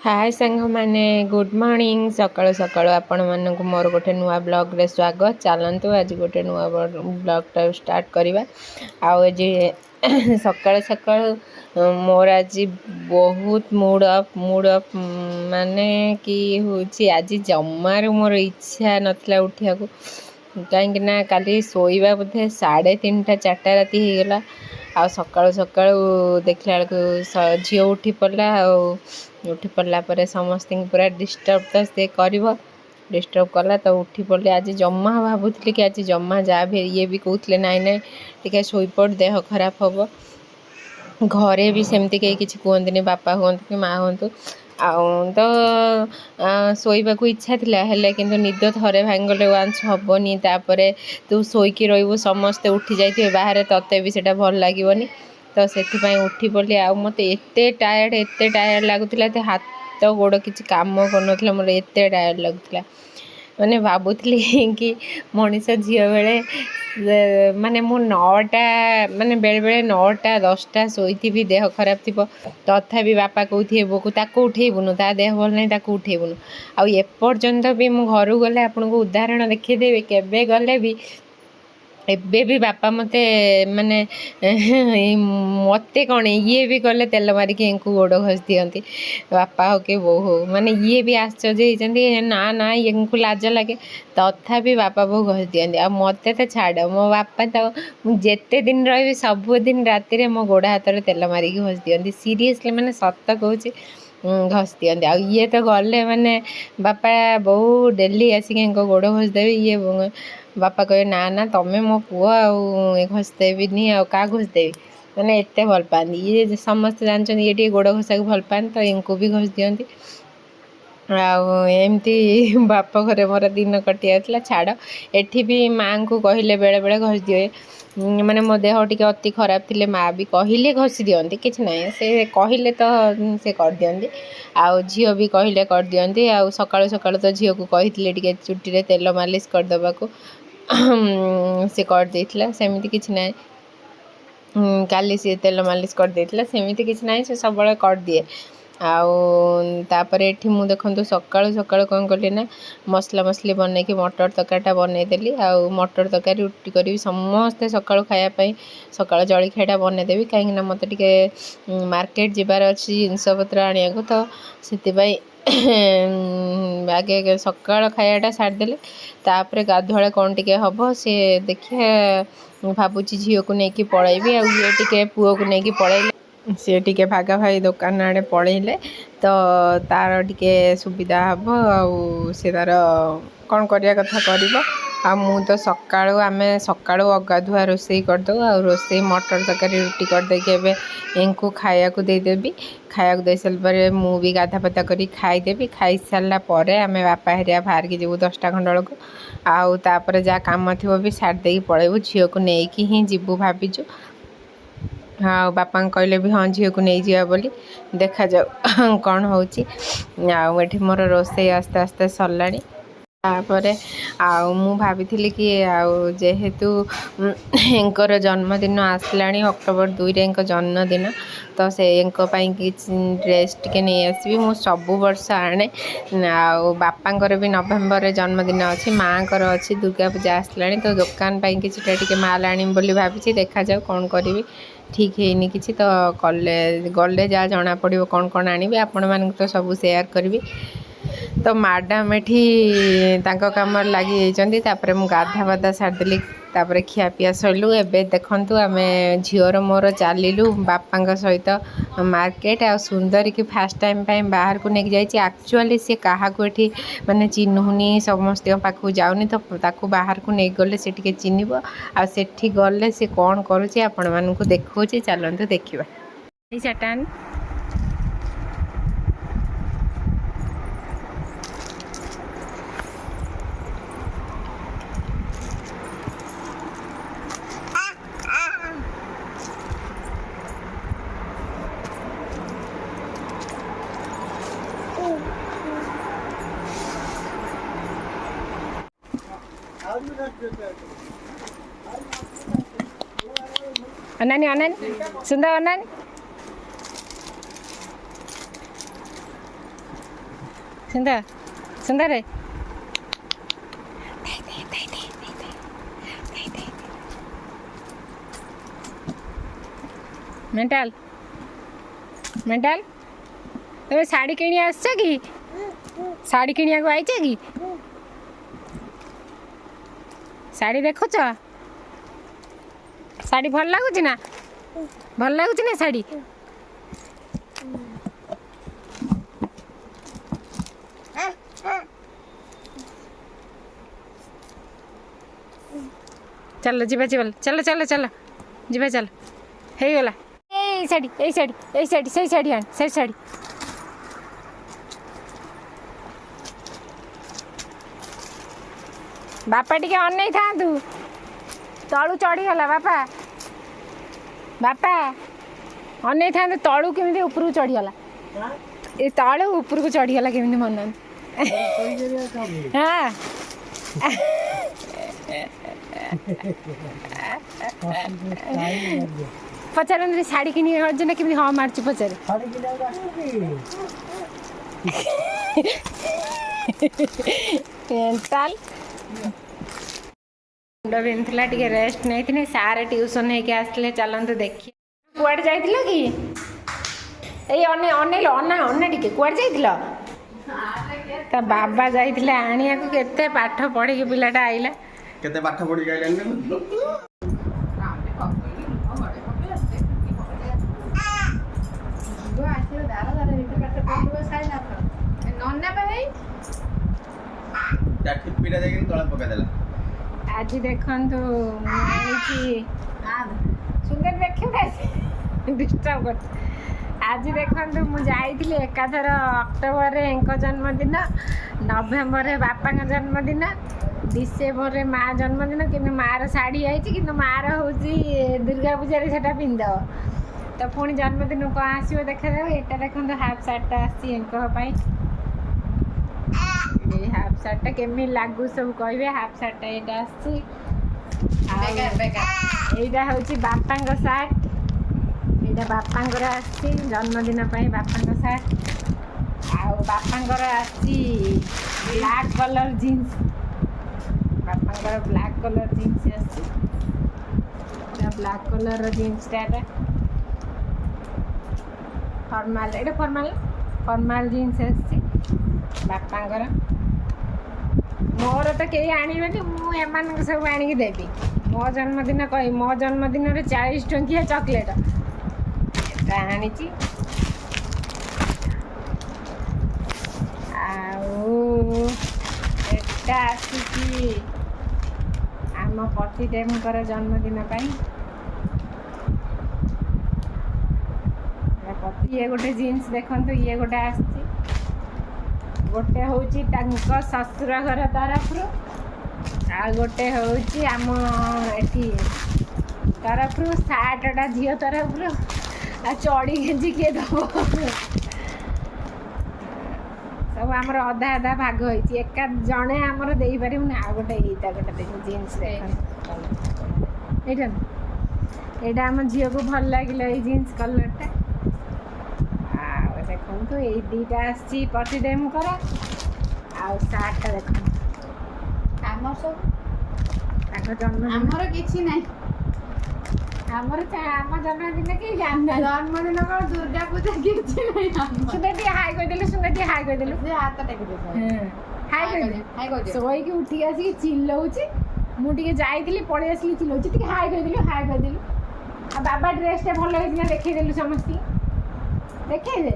हाय सांग मैंने good morning सकाळु सकाळु आपण मानक मोर गोटे नुआ ब्लॉग रे स्वागत चलतु आज गोटे नुआ ब्लॉगटा स्टार्ट करवा आज सकाळ सकाळु मोर आज बहुत मूड अप माने कि हूँ आज जमार मोर इच्छा नथला उठिया को कहीं काली शोवा बोधे 3:30 4टा राति होगला आ सकाळु सकाळु देखला बेलू झील उठी पड़ा उठी पड़ला पर समस्त पूरा डिस्टर्ब तो से कर डिस्टर्ब कला तो उठी पड़े आज जमा भावुली कि आज जमा जा भी ये भी कहते नाई नाई टे शोपड़ देह खराब हम घरे भी सेमती कहीं किसी कहते बापा हूँ कि माँ हूँ तो शोवा को इच्छा थिला हेले किंतु निद थरे भांगले वांस हेनी तापर तू शोकी रही समस्ते उठी जाइए बाहर तते भी सेटा भल लगे तो से उठी पड़ी आ मत एत टायर्ड लगुला हाथ गोड़ किसी कम कर मोर एत टायर्ड लगुला मैंने भावुली कि मनीष झी बेले माने मु 9टा माने बेले बेले 9टा 10टा शोथी देह खराब थी तथापि बापा कौथे बोक ताको उठेबुनु ता देह भल नहीं ताको उठेबुनु आपर्यंत भी मु घर गले आपन को उदाहरण देखीदेवी केबे गले भी एबे भी बापा मते माने मते कौन ये भी गले तेल मारिक इनको गोड़ घस दियंती बापा हो के बो हो माने ये भी आश्चर्य होती ना ना इनको लाज लगे तथापि बापा बो घस दियंती आ मते तो छाड़ मो बापा तो जेते दिन रही सबुदिन राति मो गोड़ हाथ तेल मारिक घस दियंती सीरियसली माने सत कहूँ घस दियंती आ ये तो गले माने बापा बहु डेली आसिक गोड़ घस देवी ये बापा कहे ना ना तमें मो पुओ घसदेवी आ घसदेवी मैंने एत भल पाती ये समस्त जानते ये टे गोड़ घसा को भल पाती तो इनको भी घस दियंती आमती बाप घरे मोर दिन कटि जाता छाड़ एठी भी माँ को कहले बेले बेले घस दिए माने मो देह टी अति खराब थी माँ भी कहले घसी दियंती किसी ना से कहले तो से कर दियंती आउ झील भी कहले कर दियंती आ सकाळु सकाळु तो झील को कही टे चुटी तेल मालिश करदे को से कर देथिला सेमिति किछि नै काली से तेल मालिश कर देथिला सेमिति किछि नै से सब बळे कर दिए आउ तापर एठी मु देखंतु सकाळु सकाळु कोन कली ना मसला मसली बनै कि मटर तकाटा बनै देली आउ मटर तकारी रुटी करी समस्त सकाळु खाया पई सकाळु जळखियाटा बनै देबी काहे ना मते टिके मार्केट जिबार अछि जिंस पत्र आनिया को तो सेति पई आगे सकाळ खायाटा सारदेले तापर गाधुआले कौन टिके हम से देखिए भावुची झील को लेकिन पलैबी आ ये टिके पुओ को लेकिन पलैले सी टिके भागा भाई दुकान आड़े पलैले तो तार टिके सुविधा हम से तार कौन करिया कथा करिबो आ मु तो सकाळु आमे सकाळु अगाधुआ रोसई करदो आ रोसई मटर तकारी रुटी करदेकि एबे इनको खाया को देदेवी खाया को दे सारा पर मु भी गाधा पता करी खाईदेवी खाई सारा पर आमे बापा हेरिया बाहर के जीवु 10टा खंड बेलू आउ तापर जहाँ कम थी भी छाड़ी पलैबू झील को लेकिन ही जीवु भाविचु हाँ बापा कहले भी हाँ झील को नहीं जा बोली देखा जाऊ कौन होची आठी मोर रोसई आस्ते आस्ते सरलाणी तापर मु भाभी कि जेहेतु इनकर जन्मदिन आसलाणी अक्टोबर 2 रे जन्मदिन तो से ड्रेस टिके नहीं आसबी मु सबु वर्ष आने बापांकर भी नवेम्बर रे जन्मदिन अच्छी माँ कर अच्छी दुर्गा पूजा आसलाणी तो दुकान किसी टिके माल आनी बोली भाभी देखा जाऊ कौन करी ठीक है किसी तो कले गले जहाँ जना पड़ो कौन कौन आनी आपण मान तो सब सेयार करी तो मैडम एठी काम लगी जाती मु गाधा बाधा सारदेली खियापिया सैलु एबे देखंतु आमे झीवर मोर चलिलु बापा सहित मार्केट आ सुंदर की फास्ट टाइम बाहर को लेके जाइए एक्चुअली सी क्या एठी माने चिन्हुनी समस्त पाखु जाऊनी तो ताकू बाहर को नहीं गले से टिके चिन्हब आ सेठी गले से कौन करुचे आपण मानकु देखौची चलंतु देखिबा चटान अनानी अनानी सुंदर अनानी ସୁନ୍ଦର ସୁନ୍ଦର मेंटल मेंटल तबे साड़ी किणी आस कि साड़ी किणिया को आइछ कि साड़ी देखुच साड़ी भल लागुच ना साड़ी चलो जीवा जीवा चलो चलो चलो जीवा चल हे गला ए साड़ी सही साड़ी आन सही साड़ी बापा टिके अनै थांतु तळु चढ़ी गला बापा बापा अनै थांतु तळु केमिति ऊपर चढ़ी गला ए तळु ऊपर को चढ़ी गला केमिति मन हां पचार साड़ी किनी अर्जुन केमी हाँ मार्च पचार मुंड बिंधला टे रेस्ट नहीं सारे ट्यूशन होके आसले चलते देखिए कुआड़े जाइथिल कि ए अनेल अना अना टिके कुआड़े जाइथिल ता बाबा जाइथिले आनिया को केते पाठ पढ़ी के पिलाटा आइला केते पाठ पढ़ी के आइला आज देखु सुंदर देखिए डिस्टर्ब कर आज देखु मुझे एकाथर अक्टोबर जन्मदिन नवेम्बर बापा जन्मदिन डिसेम्बर माँ जन्मदिन कि मार शाढ़ी आई कि मार हूँ दुर्गा पूजा से पिंध तो पुणी जन्मदिन कौन आसो देखा यहाँ देखो हाफ सार्टा आसपाई हाफ सार्टा केमी लागू सब कहे हाफ सार्टा यहाँ आसटा हूँ बापा सार्ट यहाँ बापांकर आसी जन्मदिन बापा सार्ट आपांकर आसी ब्लैक कलर जीन्स बापांकर ब्लैक कलर जीन्स आसी ब्लैक कलर जीन्सटा फॉर्मल ये फॉर्मल जीन्स आसी बापांकर मोर तो कई आने मुझे सब आणिकी देवी मो जन्मदिन कह मो जन्मदिन 40 टंकिया चॉकलेट आनी आसी आम पतिदेव जन्मदिन ये गोटे जीन्स देखो ये गोटे आसी गोटे हूँ ससुर घर तरफ आ गोटे हूँ आम एटी तरफ सार्टा झील तरफ चढ़ी गेंजी किए दब सब आमर अधा अधा भाग होती एका जड़े आमर दे पार आ गोटे गोटे देख जीन्स यहाँ आम झील को भल लगे जीन्स कलरटा देखो ये दीटा आसी पतिदेव सार्टा देख आम सब जन्मदिन किसी ना आम जन्मदिन कि जन्मदिन कौन दुर्गा पूजा किसी सुंदर हाई कहीदेलु सुंदर हाई कहीदेलु हाथ टेक शोक उठी आसिक चिल्लाऊँगी मुझे जाइली पलि आसिक चिल्लाऊँगी हाई कहीदेलु आ बाबा ड्रेसटा भल होना देखदेलु समस्त देखे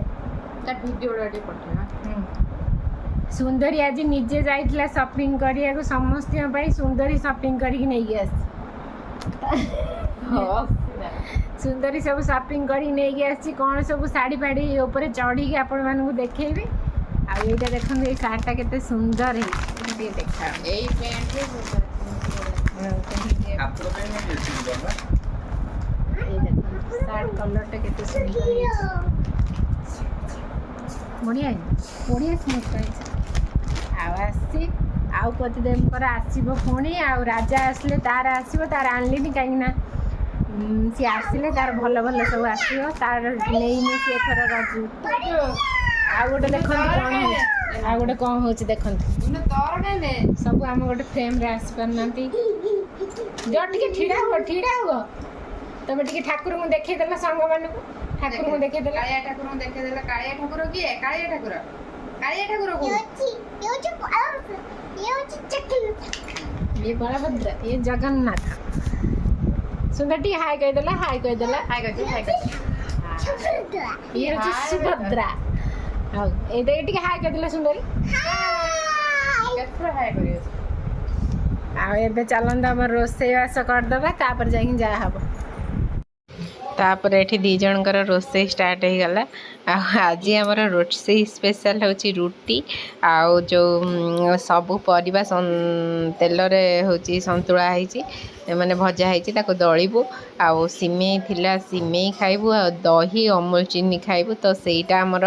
सुंदरी आज निजे जाइला शॉपिंग करिया समस्त सुंदरी शॉपिंग करके नहीं सुंदरी सब शॉपिंग कर कौन सब साड़ी फाड़ी ऊपर चढ़ी आपण मानू देखेबी आईटा देखो ये सार्टा केते सुंदर है देखा सार्ट कलरटा केते सुंदर है बढ़िया बढ़िया स्मूथ आसी आउ पतिदेव आसब पुणी आ राजा आसले तार आसो तार आनली कहीं सी आसिले तार भल भल सब आसो तार नहीं सी एथर रजू ଆଉ ଗୋଟେ ଦେଖନ୍ତୁ କ'ଣ ହେଉଛି ଆଉ ଗୋଟେ କ'ଣ ହେଉଛି ଦେଖନ୍ତୁ ସବୁ ଆମ ଗୋଟେ ଫ୍ରେମ୍ରେ ଆସିପାରୁନାହାନ୍ତି ଜଅ ଟିକେ ଛିଡ଼ା ହୁଅ ତମେ ଟିକେ ଠାକୁରଙ୍କୁ ଦେଖେଇଦେଲ ସାଙ୍ଗମାନଙ୍କୁ ଠାକୁରଙ୍କୁ ଦେଖେଇଦେଲ କାଳିଆ ଠାକୁରଙ୍କୁ ଦେଖେଇଦେଲ କାଳିଆ ଠାକୁର କିଏ କାଳିଆ ଠାକୁର ଇଏ ବଳଭଦ୍ର ଇଏ ଜଗନ୍ନାଥ ସୁନ୍ଦର ଟିକେ ହାଇ କହିଦେଲା ଇଏ ହେଉଛି ସୁଭଦ୍ରା ହଉ ଏଇଟା ଟିକେ ହାଇ କହିଦେଲା ସୁନ୍ଦରୀ ଆଉ ଏବେ ଚାଲନ୍ତୁ ଆମର ରୋଷେଇବାସ କରିଦେବା ତାପରେ ଯାଇକି ଯାହା ହବ ତାପରେ ଏଠି ଦୁଇ ଜଣଙ୍କର ରୋଷେଇ ଷ୍ଟାର୍ଟ ହେଇଗଲା ଆଉ ଆଜି ଆମର ରୋଷେଇ ସ୍ପେଶାଲ ହେଉଛି ରୁଟି ଆଉ ଯେଉଁ ସବୁ ପରିବା ତେଲରେ ହେଉଛି ସନ୍ତୁଳା ହେଇଛି ମାନେ ଭଜା ହେଇଛି ତାକୁ ଦଳିବୁ ଆଉ ସିମେଇ ଥିଲା ସିମେଇ ଖାଇବୁ ଆଉ ଦହି ଅମୁଲ ଚିନି ଖାଇବୁ ତ ସେଇଟା ଆମର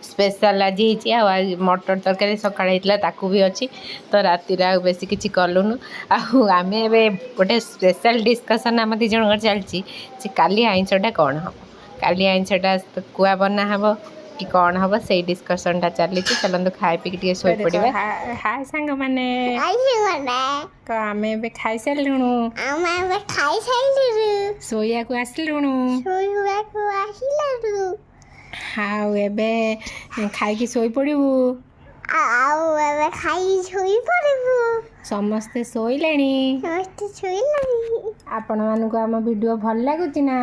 ସ୍ପେଶାଲ ଆଜି ହେଇଛି ଆଉ ମଟର ତରକାରୀ ସକାଳେ ହେଇଥିଲା ତାକୁ ବି ଅଛି ତ ରାତିରେ ଆଉ ବେଶୀ କିଛି କଲୁନୁ ଆଉ ଆମେ ଏବେ ଗୋଟେ ସ୍ପେଶାଲ ଡିସ୍କସନ୍ ଆମ ଦୁଇ ଜଣଙ୍କର ଚାଲିଛି ଯେ କାଲି ଆଇଁଷଟା କ'ଣ ହେବ କାଲି ଆଇଁଷଟା କୁଆ ବନା ହେବ କି କ'ଣ ହେବ ସେଇ ଡିସ୍କସନ୍ଟା ଚାଲିଛି ଚାଲନ୍ତୁ ଖାଇ ପିଇକି ଟିକେ ଶୋଇପଡ଼ିବା ହାଏ ସାଙ୍ଗମାନେ ଆମେ ଏବେ ଖାଇସାରିଲୁଣୁ ଶୋଇବାକୁ ଆସିଲୁଣୁ ଆଉ ଏବେ ଖାଇକି ଶୋଇପଡ଼ିବୁ ସମସ୍ତେ ଶୋଇଲେଣି ଆପଣମାନଙ୍କୁ ଆମ ଭିଡ଼ିଓ ଭଲ ଲାଗୁଛି ନା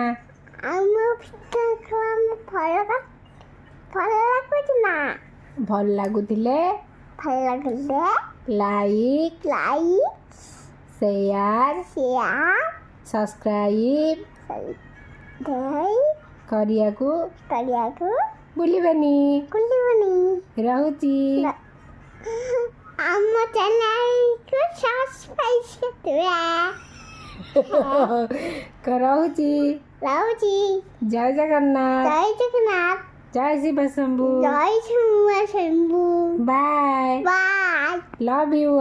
ଭଲ ଲାଗୁଥିଲେ ଲାଇକ୍ ସେୟାର ସବସ୍କ୍ରାଇବ୍ କରିବାକୁ ଭୁଲିବେନି ରହୁଛି ଆମ ଚ୍ୟାନେଲକୁ ସବସ୍କ୍ରାଇବ୍ ରହୁଛି ଜୟ ଜଗନ୍ନାଥ ଜୟ Shiva Shambhu bye love you